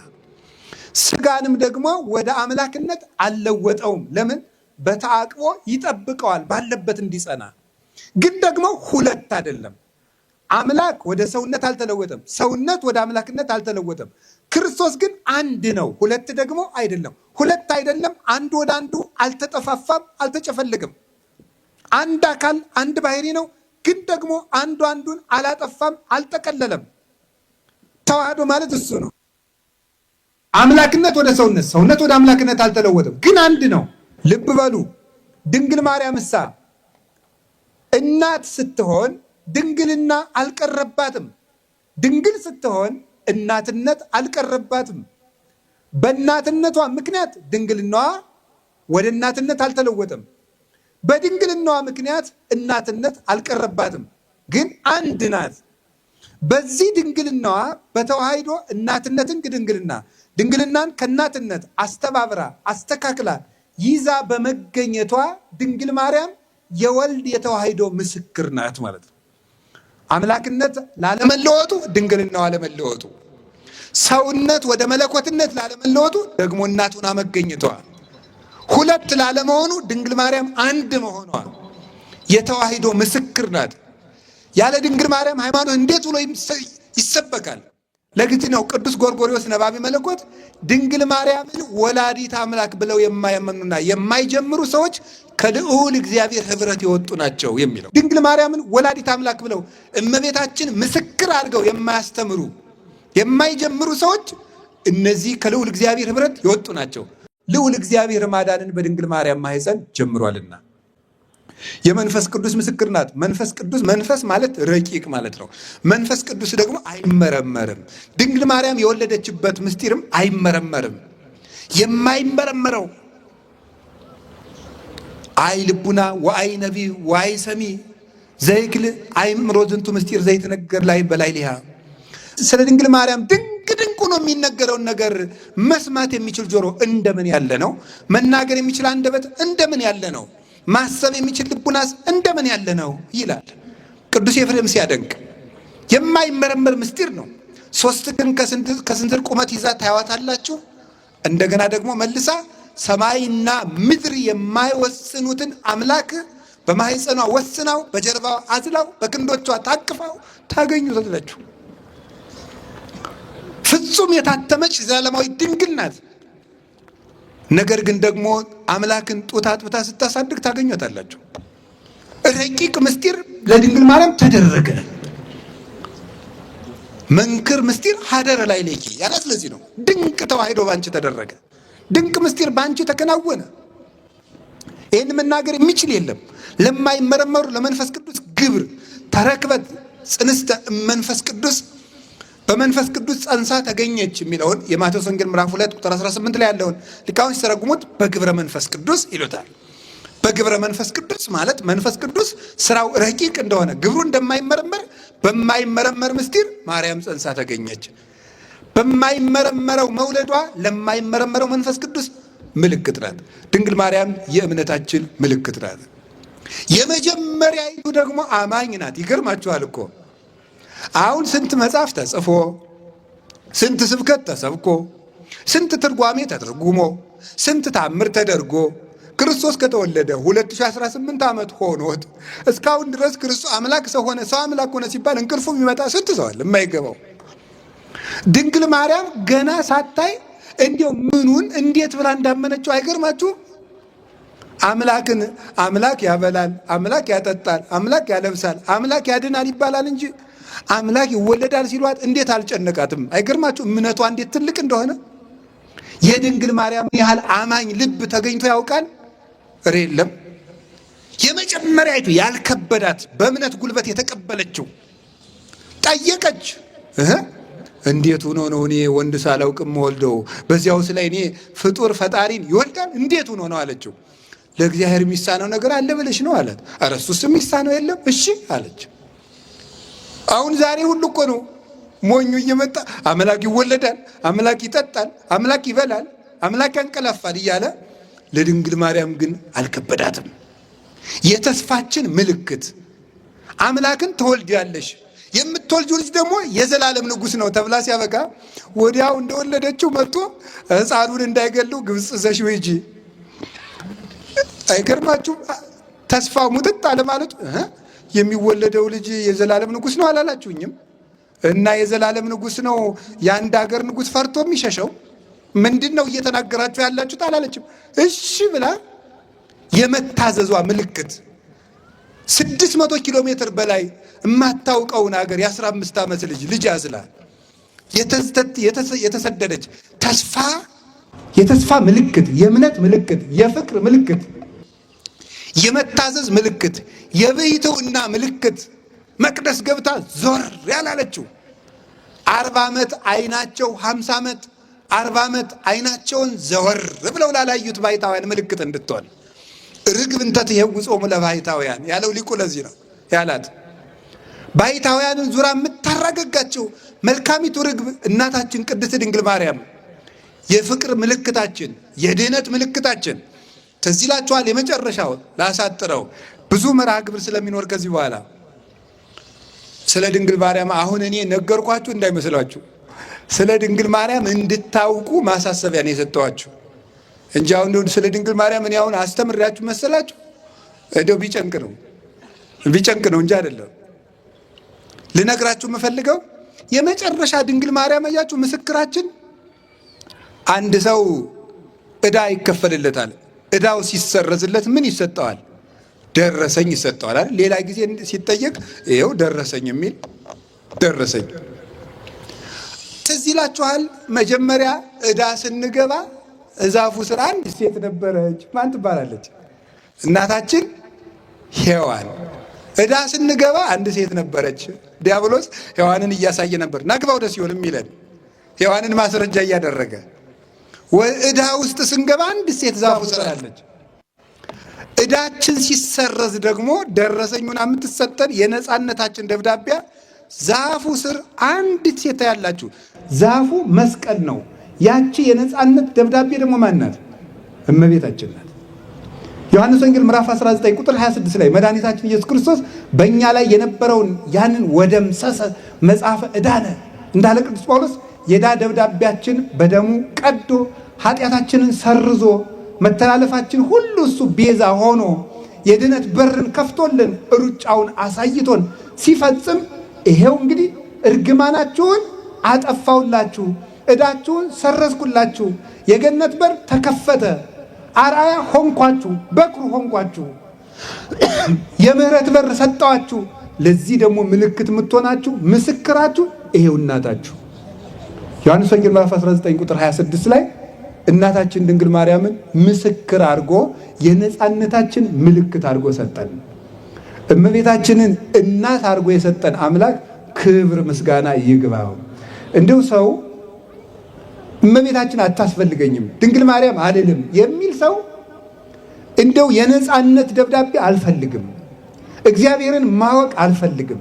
ስጋንም ደግሞ ወደ አምላክነት አልለወጠውም። ለምን? በተአቅቦ ይጠብቀዋል ባለበት እንዲጸና። ግን ደግሞ ሁለት አይደለም። አምላክ ወደ ሰውነት አልተለወጠም፣ ሰውነት ወደ አምላክነት አልተለወጠም። ክርስቶስ ግን አንድ ነው፣ ሁለት ደግሞ አይደለም። ሁለት አይደለም፣ አንዱ ወደ አንዱ አልተጠፋፋም፣ አልተጨፈለገም። አንድ አካል አንድ ባሕርይ ነው። ግን ደግሞ አንዱ አንዱን አላጠፋም፣ አልጠቀለለም። ተዋህዶ ማለት እሱ ነው። አምላክነት ወደ ሰውነት፣ ሰውነት ወደ አምላክነት አልተለወጠም፣ ግን አንድ ነው። ልብ በሉ። ድንግል ማርያም እሳ እናት ስትሆን ድንግልና አልቀረባትም። ድንግል ስትሆን እናትነት አልቀረባትም። በእናትነቷ ምክንያት ድንግልናዋ ወደ እናትነት አልተለወጠም። በድንግልናዋ ምክንያት እናትነት አልቀረባትም፣ ግን አንድ ናት። በዚህ ድንግልናዋ በተዋሂዶ እናትነትን ድንግልናን ከእናትነት አስተባብራ አስተካክላ ይዛ በመገኘቷ ድንግል ማርያም የወልድ የተዋሂዶ ምስክር ናት ማለት ነው። አምላክነት ላለመለወጡ፣ ድንግልናዋ ላለመለወጡ፣ ሰውነት ወደ መለኮትነት ላለመለወጡ ደግሞ እናቱን መገኘቷ፣ ሁለት ላለመሆኑ ድንግል ማርያም አንድ መሆኗ የተዋሂዶ ምስክር ናት። ያለ ድንግል ማርያም ሃይማኖት እንዴት ብሎ ይሰበካል? ለዚህ ነው ቅዱስ ጎርጎርዮስ ነባቢ መለኮት ድንግል ማርያምን ወላዲት አምላክ ብለው የማያመኑና የማይጀምሩ ሰዎች ከልዑል እግዚአብሔር ኅብረት የወጡ ናቸው የሚለው። ድንግል ማርያምን ወላዲት አምላክ ብለው እመቤታችን ምስክር አድርገው የማያስተምሩ የማይጀምሩ ሰዎች እነዚህ ከልዑል እግዚአብሔር ኅብረት የወጡ ናቸው። ልዑል እግዚአብሔር ማዳንን በድንግል ማርያም ማኅፀን ጀምሯልና የመንፈስ ቅዱስ ምስክር ናት። መንፈስ ቅዱስ፣ መንፈስ ማለት ረቂቅ ማለት ነው። መንፈስ ቅዱስ ደግሞ አይመረመርም። ድንግል ማርያም የወለደችበት ምስጢርም አይመረመርም። የማይመረመረው አይ ልቡና ወአይ ነቢ ወአይ ሰሚ ዘይክል አይምሮ ዝንቱ ምስጢር ዘይትነገር ላይ በላይ ሊሃ። ስለ ድንግል ማርያም ድንቁ ነው የሚነገረውን ነገር መስማት የሚችል ጆሮ እንደምን ያለ ነው! መናገር የሚችል አንደበት እንደምን ያለ ነው! ማሰብ የሚችል ልቡናስ እንደምን ያለ ነው ይላል ቅዱስ ኤፍሬም ሲያደንቅ። የማይመረመር ምስጢር ነው። 3 ቀን ከስንዝር ቁመት ይዛ ታያዋታላችሁ። እንደገና ደግሞ መልሳ ሰማይና ምድር የማይወስኑትን አምላክ በማኅፀኗ ወስናው፣ በጀርባዋ አዝላው፣ በክንዶቿ ታቅፋው ታገኙታላችሁ። ፍጹም የታተመች ዘላለማዊ ድንግል ናት። ነገር ግን ደግሞ አምላክን ጡት አጥብታ ስታሳድግ ታገኙታላችሁ። ረቂቅ ምስጢር ለድንግል ማርያም ተደረገ። መንክር ምስጢር ሀደረ ላይ ሌኪ ያላት ለዚህ ነው። ድንቅ ተዋሂዶ ባንቺ ተደረገ፣ ድንቅ ምስጢር ባንቺ ተከናወነ። ይህን መናገር የሚችል የለም። ለማይመረመሩ ለመንፈስ ቅዱስ ግብር ተረክበት ጽንስተ መንፈስ ቅዱስ፣ በመንፈስ ቅዱስ ጸንሳ ተገኘች የሚለውን የማቴዎስ ወንጌል ምዕራፍ 2 ቁጥር 18 ላይ ያለውን ሊቃውንት ሲተረጉሙት በግብረ መንፈስ ቅዱስ ይሉታል። በግብረ መንፈስ ቅዱስ ማለት መንፈስ ቅዱስ ስራው ረቂቅ እንደሆነ ግብሩ እንደማይመረመር በማይመረመር ምስጢር ማርያም ጸንሳ ተገኘች። በማይመረመረው መውለዷ ለማይመረመረው መንፈስ ቅዱስ ምልክት ናት። ድንግል ማርያም የእምነታችን ምልክት ናት። የመጀመሪያይቱ ደግሞ አማኝ ናት። ይገርማችኋል እኮ አሁን ስንት መጽሐፍ ተጽፎ፣ ስንት ስብከት ተሰብኮ፣ ስንት ትርጓሜ ተተርጉሞ፣ ስንት ታምር ተደርጎ ክርስቶስ ከተወለደ 2018 ዓመት ሆኖት እስካሁን ድረስ ክርስቶስ አምላክ ሰው ሆነ፣ ሰው አምላክ ሆነ ሲባል እንቅልፉ የሚመጣ ስንት ሰው አለ የማይገባው። ድንግል ማርያም ገና ሳታይ እንዲያው ምኑን እንዴት ብላ እንዳመነችው አይገርማችሁ? አምላክን አምላክ ያበላል፣ አምላክ ያጠጣል፣ አምላክ ያለብሳል፣ አምላክ ያድናል ይባላል እንጂ አምላክ ይወለዳል ሲሏት እንዴት አልጨነቃትም? አይገርማችሁ እምነቷ እንዴት ትልቅ እንደሆነ። የድንግል ማርያም ያህል አማኝ ልብ ተገኝቶ ያውቃል? ኧረ የለም። የመጀመሪያይቱ ያልከበዳት በእምነት ጉልበት የተቀበለችው ጠየቀች። እንዴት ሆኖ ነው እኔ ወንድ ሳላውቅም ወልደው በዚያውስ ላይ እኔ ፍጡር ፈጣሪን ይወልዳል እንዴት ሆኖ ነው አለችው። ለእግዚአብሔር የሚሳነው ነገር አለ ብለሽ ነው አላት። ኧረ እሱስ የሚሳነው የለም እሺ አለች። አሁን ዛሬ ሁሉ እኮ ነው ሞኙ እየመጣ አምላክ ይወለዳል፣ አምላክ ይጠጣል፣ አምላክ ይበላል፣ አምላክ ያንቀላፋል እያለ። ለድንግል ማርያም ግን አልከበዳትም። የተስፋችን ምልክት አምላክን ትወልጃለሽ፣ የምትወልጂው ልጅ ደግሞ የዘላለም ንጉሥ ነው ተብላ ሲያበቃ ወዲያው እንደወለደችው መጥቶ ሕፃኑን እንዳይገሉ ግብፅ ዘሽው ሂጂ። አይገርማችሁም? ተስፋው ሙጥጥ አለ ማለት የሚወለደው ልጅ የዘላለም ንጉሥ ነው አላላችሁኝም? እና የዘላለም ንጉሥ ነው የአንድ ሀገር ንጉሥ ፈርቶ የሚሸሸው ምንድን ነው እየተናገራችሁ ያላችሁት አላለችም። እሺ ብላ የመታዘዟ ምልክት 600 ኪሎ ሜትር በላይ የማታውቀውን ሀገር የ15 ዓመት ልጅ ያዝላ የተሰደደች የተስፋ ምልክት፣ የእምነት ምልክት፣ የፍቅር ምልክት፣ የመታዘዝ ምልክት፣ የብሕትውና ምልክት መቅደስ ገብታ ዞር ያላለችው 40 ዓመት አይናቸው 50 ዓመት 40 ዓመት አይናቸውን ዘወር ብለው ላላዩት ባሕታውያን ምልክት እንድትሆን ርግብ እንተ ትኄውጾሙ ለባሕታውያን ያለው ሊቁ ለዚህ ነው ያላት። ባሕታውያንን ዙራ የምታረጋጋቸው መልካሚቱ ርግብ እናታችን ቅድስት ድንግል ማርያም የፍቅር ምልክታችን፣ የድኅነት ምልክታችን። ትዝ ይላችኋል። የመጨረሻው ላሳጥረው ብዙ መርሃ ግብር ስለሚኖር ከዚህ በኋላ ስለ ድንግል ማርያም አሁን እኔ ነገርኳችሁ እንዳይመስላችሁ። ስለ ድንግል ማርያም እንድታውቁ ማሳሰቢያ ነው የሰጠኋችሁ እንጂ አሁን ስለ ድንግል ማርያም እኔ አሁን አስተምሬያችሁ መሰላችሁ? እንደው ቢጨንቅ ነው እንጂ አይደለም። ልነግራችሁ የምፈልገው የመጨረሻ ድንግል ማርያም እያችሁ ምስክራችን። አንድ ሰው ዕዳ ይከፈልለታል። ዕዳው ሲሰረዝለት ምን ይሰጠዋል? ደረሰኝ ይሰጠዋል አይደል? ሌላ ጊዜ ሲጠየቅ ይኸው ደረሰኝ የሚል ደረሰኝ። ትዝ ይላችኋል? መጀመሪያ ዕዳ ስንገባ እዛፉ ስር አንድ ሴት ነበረች። ማን ትባላለች? እናታችን ሔዋን። ዕዳ ስንገባ አንድ ሴት ነበረች። ዲያብሎስ ሔዋንን እያሳየ ነበር ናግባ ወደ ሲኦል የሚለን ሔዋንን ማስረጃ እያደረገ። ዕዳ ውስጥ ስንገባ አንድ ሴት ዛፉ ስር አለች። ዕዳችን ሲሰረዝ ደግሞ ደረሰኙን የምትሰጠን የነፃነታችን ደብዳቤ ዛፉ ስር አንዲት ሴት ያላችሁ። ዛፉ መስቀል ነው። ያቺ የነፃነት ደብዳቤ ደግሞ ማናት? እመቤታችን ናት። ዮሐንስ ወንጌል ምዕራፍ 19 ቁጥር 26 ላይ መድኃኒታችን ኢየሱስ ክርስቶስ በእኛ ላይ የነበረውን ያንን ወደምሰሰ መጽሐፈ ዕዳነ እንዳለ ቅዱስ ጳውሎስ የዕዳ ደብዳቤያችን በደሙ ቀዶ ኃጢአታችንን ሰርዞ መተላለፋችን ሁሉ እሱ ቤዛ ሆኖ የድነት በርን ከፍቶልን ሩጫውን አሳይቶን ሲፈጽም ይሄው እንግዲህ እርግማናችሁን አጠፋውላችሁ ዕዳችሁን ሰረዝኩላችሁ፣ የገነት በር ተከፈተ፣ አርአያ ሆንኳችሁ፣ በኩር ሆንኳችሁ፣ የምህረት በር ሰጠዋችሁ። ለዚህ ደግሞ ምልክት የምትሆናችሁ ምስክራችሁ ይሄው እናታችሁ። ዮሐንስ ወንጌል ምዕራፍ 19 ቁጥር 26 ላይ እናታችን ድንግል ማርያምን ምስክር አድርጎ የነፃነታችን ምልክት አድርጎ ሰጠን። እመቤታችንን እናት አድርጎ የሰጠን አምላክ ክብር ምስጋና ይግባው። እንዲሁ ሰው እመቤታችን አታስፈልገኝም ድንግል ማርያም አልልም የሚል ሰው እንደው የነፃነት ደብዳቤ አልፈልግም፣ እግዚአብሔርን ማወቅ አልፈልግም፣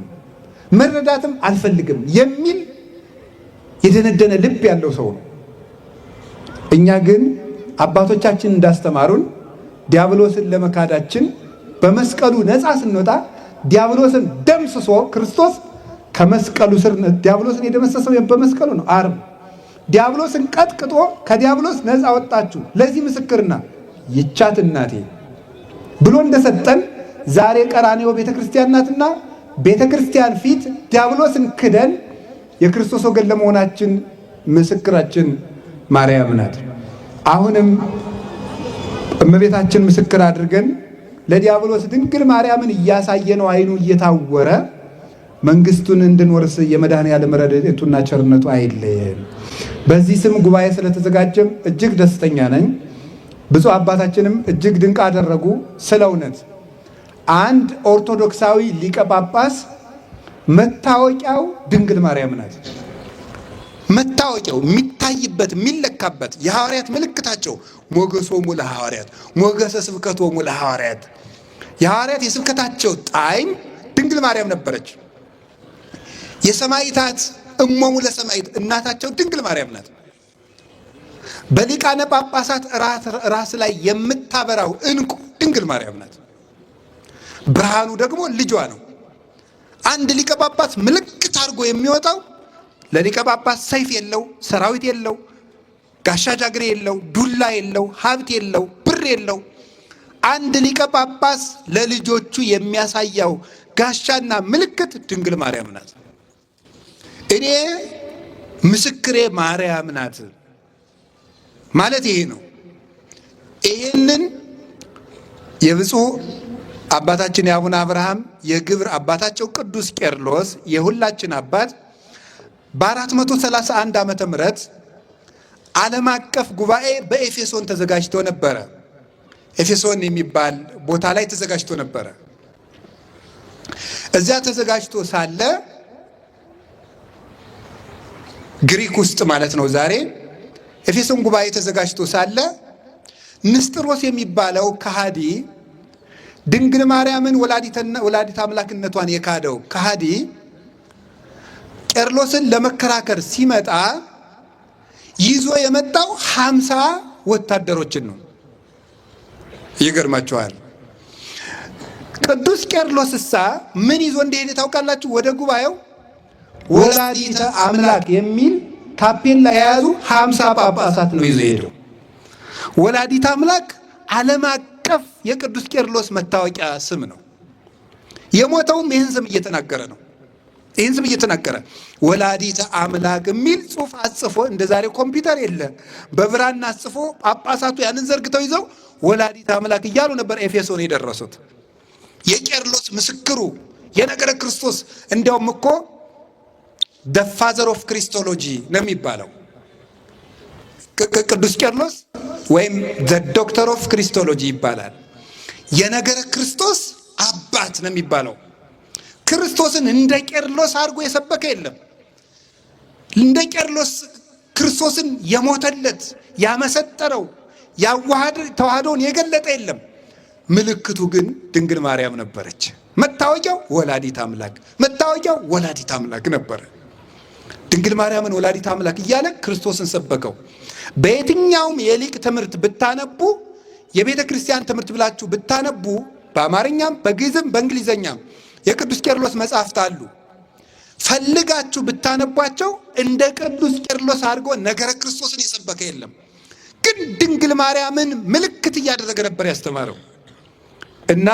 መረዳትም አልፈልግም የሚል የደነደነ ልብ ያለው ሰው ነው። እኛ ግን አባቶቻችን እንዳስተማሩን ዲያብሎስን ለመካዳችን በመስቀሉ ነፃ ስንወጣ ዲያብሎስን ደምስሶ ክርስቶስ ከመስቀሉ ስር ዲያብሎስን የደመሰሰው በመስቀሉ ነው። ዓርብ ዲያብሎስን ቀጥቅጦ ከዲያብሎስ ነፃ ወጣችሁ፣ ለዚህ ምስክርና ይቻት እናቴ ብሎ እንደሰጠን ዛሬ ቀራንዮ ቤተክርስቲያን ናትና ቤተክርስቲያን ፊት ዲያብሎስን ክደን የክርስቶስ ወገን ለመሆናችን ምስክራችን ማርያም ናት። አሁንም እመቤታችን ምስክር አድርገን ለዲያብሎስ ድንግል ማርያምን እያሳየነው አይኑ እየታወረ መንግስቱን እንድንወርስ የመድኃኔዓለም ረድኤቱና ቸርነቱ አይለየን። በዚህ ስም ጉባኤ ስለተዘጋጀም እጅግ ደስተኛ ነኝ። ብፁዕ አባታችንም እጅግ ድንቅ አደረጉ። ስለ እውነት አንድ ኦርቶዶክሳዊ ሊቀ ጳጳስ መታወቂያው ድንግል ማርያም ናት። መታወቂያው የሚታይበት የሚለካበት የሐዋርያት ምልክታቸው ሞገሶሙ ለሐዋርያት ሞገሰ ስብከቶሙ ለሐዋርያት፣ የሐዋርያት የስብከታቸው ጣዕም ድንግል ማርያም ነበረች። የሰማዕታት እሞሙ ለሰማዕት እናታቸው ድንግል ማርያም ናት። በሊቃነ ጳጳሳት ራስ ላይ የምታበራው ዕንቁ ድንግል ማርያም ናት። ብርሃኑ ደግሞ ልጇ ነው። አንድ ሊቀ ጳጳስ ምልክት አድርጎ የሚወጣው ለሊቀ ጳጳስ ሰይፍ የለው፣ ሰራዊት የለው፣ ጋሻ ጃግሬ የለው፣ ዱላ የለው፣ ሀብት የለው፣ ብር የለው። አንድ ሊቀ ጳጳስ ለልጆቹ የሚያሳየው ጋሻና ምልክት ድንግል ማርያም ናት። እኔ ምስክሬ ማርያም ናት ማለት ይሄ ነው። ይሄንን የብፁዕ አባታችን የአቡነ አብርሃም የግብር አባታቸው ቅዱስ ቄርሎስ የሁላችን አባት በ431 ዓመተ ምህረት ዓለም አቀፍ ጉባኤ በኤፌሶን ተዘጋጅቶ ነበረ። ኤፌሶን የሚባል ቦታ ላይ ተዘጋጅቶ ነበረ። እዚያ ተዘጋጅቶ ሳለ ግሪክ ውስጥ ማለት ነው ዛሬ ኤፌሶን ጉባኤ ተዘጋጅቶ ሳለ ንስጥሮስ የሚባለው ከሃዲ ድንግል ማርያምን ወላዲተ አምላክነቷን የካደው ከሃዲ ቄርሎስን ለመከራከር ሲመጣ ይዞ የመጣው 50 ወታደሮችን ነው። ይገርማችኋል። ቅዱስ ቄርሎስሳ ምን ይዞ እንደሄደ ታውቃላችሁ? ወደ ጉባኤው ወላዲተ አምላክ የሚል ታፔላ የያዙ 50 ጳጳሳት ነው ይዞ ሄደው። ወላዲተ አምላክ ዓለም አቀፍ የቅዱስ ቄርሎስ መታወቂያ ስም ነው። የሞተውም ይህን ስም እየተናገረ ነው። ይህን ስም እየተናገረ ወላዲተ አምላክ የሚል ጽሑፍ አጽፎ፣ እንደ ዛሬ ኮምፒውተር የለ፣ በብራና አጽፎ ጳጳሳቱ ያንን ዘርግተው ይዘው ወላዲተ አምላክ እያሉ ነበር ኤፌሶን የደረሱት። የቄርሎስ ምስክሩ የነገረ ክርስቶስ እንዲያውም እኮ ደ ፋዘር ኦፍ ክሪስቶሎጂ ነው የሚባለው። ቅዱስ ቄርሎስ ወይም ዘ ዶክተር ኦፍ ክሪስቶሎጂ ይባላል። የነገረ ክርስቶስ አባት ነው የሚባለው። ክርስቶስን እንደ ቄርሎስ አድርጎ የሰበከ የለም። እንደ ቄርሎስ ክርስቶስን የሞተለት ያመሰጠረው ተዋህዶን የገለጠ የለም። ምልክቱ ግን ድንግል ማርያም ነበረች። መታወቂያው ወላዲተ አምላክ፣ መታወቂያው ወላዲተ አምላክ ነበረ። ድንግል ማርያምን ወላዲተ አምላክ እያለ ክርስቶስን ሰበከው። በየትኛውም የሊቅ ትምህርት ብታነቡ፣ የቤተ ክርስቲያን ትምህርት ብላችሁ ብታነቡ፣ በአማርኛም በግዕዝም በእንግሊዘኛም የቅዱስ ቄርሎስ መጽሐፍት አሉ። ፈልጋችሁ ብታነቧቸው እንደ ቅዱስ ቄርሎስ አድርጎ ነገረ ክርስቶስን የሰበከ የለም። ግን ድንግል ማርያምን ምልክት እያደረገ ነበር ያስተማረው። እና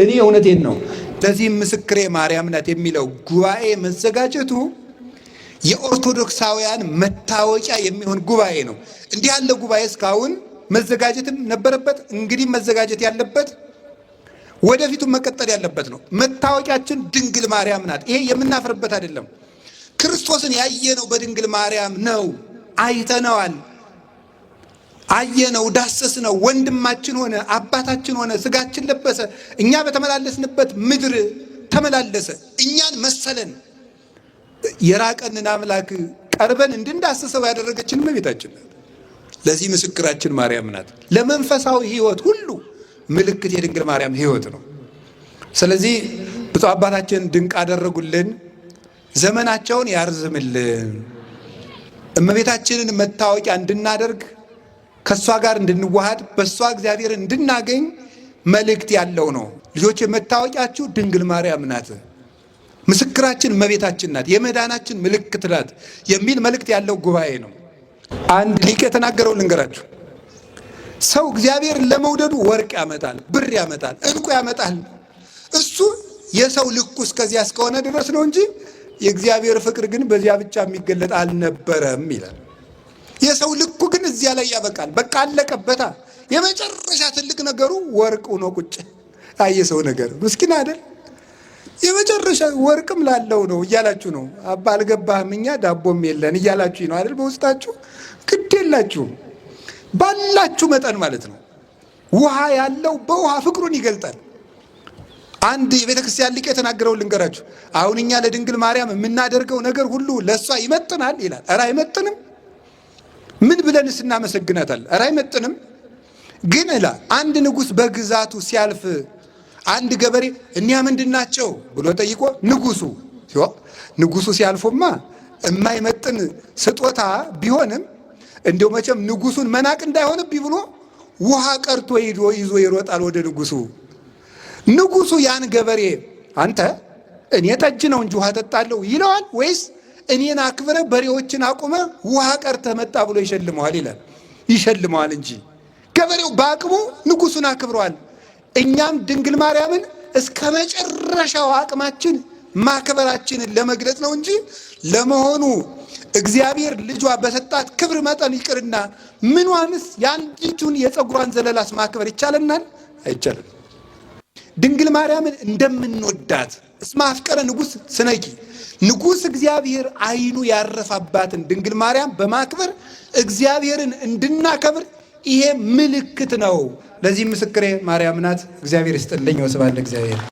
እኔ እውነቴን ነው፣ ለዚህም ምስክሬ ማርያም ናት የሚለው ጉባኤ መዘጋጀቱ የኦርቶዶክሳውያን መታወቂያ የሚሆን ጉባኤ ነው። እንዲህ ያለ ጉባኤ እስካሁን መዘጋጀትም ነበረበት። እንግዲህ መዘጋጀት ያለበት ወደፊቱ መቀጠል ያለበት ነው። መታወቂያችን ድንግል ማርያም ናት። ይሄ የምናፍርበት አይደለም። ክርስቶስን ያየነው በድንግል ማርያም ነው። አይተነዋል፣ አየነው፣ ዳሰስነው። ወንድማችን ሆነ፣ አባታችን ሆነ፣ ስጋችን ለበሰ። እኛ በተመላለስንበት ምድር ተመላለሰ፣ እኛን መሰለን። የራቀንን አምላክ ቀርበን እንድንዳስሰው ያደረገችን እመቤታችን ናት። ለዚህ ምስክራችን ማርያም ናት። ለመንፈሳዊ ሕይወት ሁሉ ምልክት የድንግል ማርያም ሕይወት ነው። ስለዚህ ብፁዕ አባታችን ድንቅ አደረጉልን። ዘመናቸውን ያርዝምልን። እመቤታችንን መታወቂያ እንድናደርግ፣ ከእሷ ጋር እንድንዋሃድ፣ በእሷ እግዚአብሔር እንድናገኝ መልእክት ያለው ነው። ልጆች መታወቂያችሁ ድንግል ማርያም ናት፣ ምስክራችን እመቤታችን ናት፣ የመዳናችን ምልክት ናት የሚል መልእክት ያለው ጉባኤ ነው። አንድ ሊቅ የተናገረው ልንገራችሁ። ሰው እግዚአብሔርን ለመውደዱ ወርቅ ያመጣል፣ ብር ያመጣል፣ ዕንቁ ያመጣል። እሱ የሰው ልኩ እስከዚያ እስከሆነ ድረስ ነው እንጂ የእግዚአብሔር ፍቅር ግን በዚያ ብቻ የሚገለጥ አልነበረም ይላል። የሰው ልኩ ግን እዚያ ላይ ያበቃል። በቃ አለቀበታ። የመጨረሻ ትልቅ ነገሩ ወርቅ ሆኖ ቁጭ የሰው ነገር ምስኪን አይደል? የመጨረሻ ወርቅም ላለው ነው እያላችሁ ነው። አባ አልገባህም፣ እኛ ዳቦም የለን እያላችሁ ነው አይደል? በውስጣችሁ ግድ የላችሁም። ባላችሁ መጠን ማለት ነው። ውሃ ያለው በውሃ ፍቅሩን ይገልጣል። አንድ የቤተ ክርስቲያን ሊቅ የተናገረው ልንገራችሁ። አሁን እኛ ለድንግል ማርያም የምናደርገው ነገር ሁሉ ለእሷ ይመጥናል ይላል። ኧረ አይመጥንም። ምን ብለንስ እናመሰግናታል? ኧረ አይመጥንም። ግን አንድ ንጉሥ በግዛቱ ሲያልፍ አንድ ገበሬ እኒያ ምንድን ናቸው ብሎ ጠይቆ ንጉሱ ሲያልፉማ የማይመጥን ስጦታ ቢሆንም እንዲው መቼም ንጉሱን መናቅ እንዳይሆንብኝ ብሎ ውሃ ቀርቶ ይዞ ይሮጣል ወደ ንጉሱ። ንጉሱ ያን ገበሬ አንተ እኔ ጠጅ ነው እንጂ ውሃ ጠጣለሁ ይለዋል ወይስ እኔን አክብረ በሬዎችን አቁመ ውሃ ቀርተ መጣ ብሎ ይሸልመዋል ይላል? ይሸልመዋል እንጂ። ገበሬው በአቅሙ ንጉሱን አክብረዋል። እኛም ድንግል ማርያምን እስከ መጨረሻው አቅማችን ማክበራችንን ለመግለጽ ነው እንጂ ለመሆኑ እግዚአብሔር ልጇ በሰጣት ክብር መጠን ይቅርና ምኗንስ የአንዲቱን የፀጉሯን ዘለላስ ማክበር ይቻለናል? አይቻልም። ድንግል ማርያምን እንደምንወዳት እስመ አፍቀረ ንጉሥ ስነኪ፣ ንጉሥ እግዚአብሔር ዓይኑ ያረፋባትን ድንግል ማርያም በማክበር እግዚአብሔርን እንድናከብር ይሄ ምልክት ነው። ለዚህ ምስክሬ ማርያም ናት። እግዚአብሔር ይስጥልኝ። ወስብሐት ለእግዚአብሔር።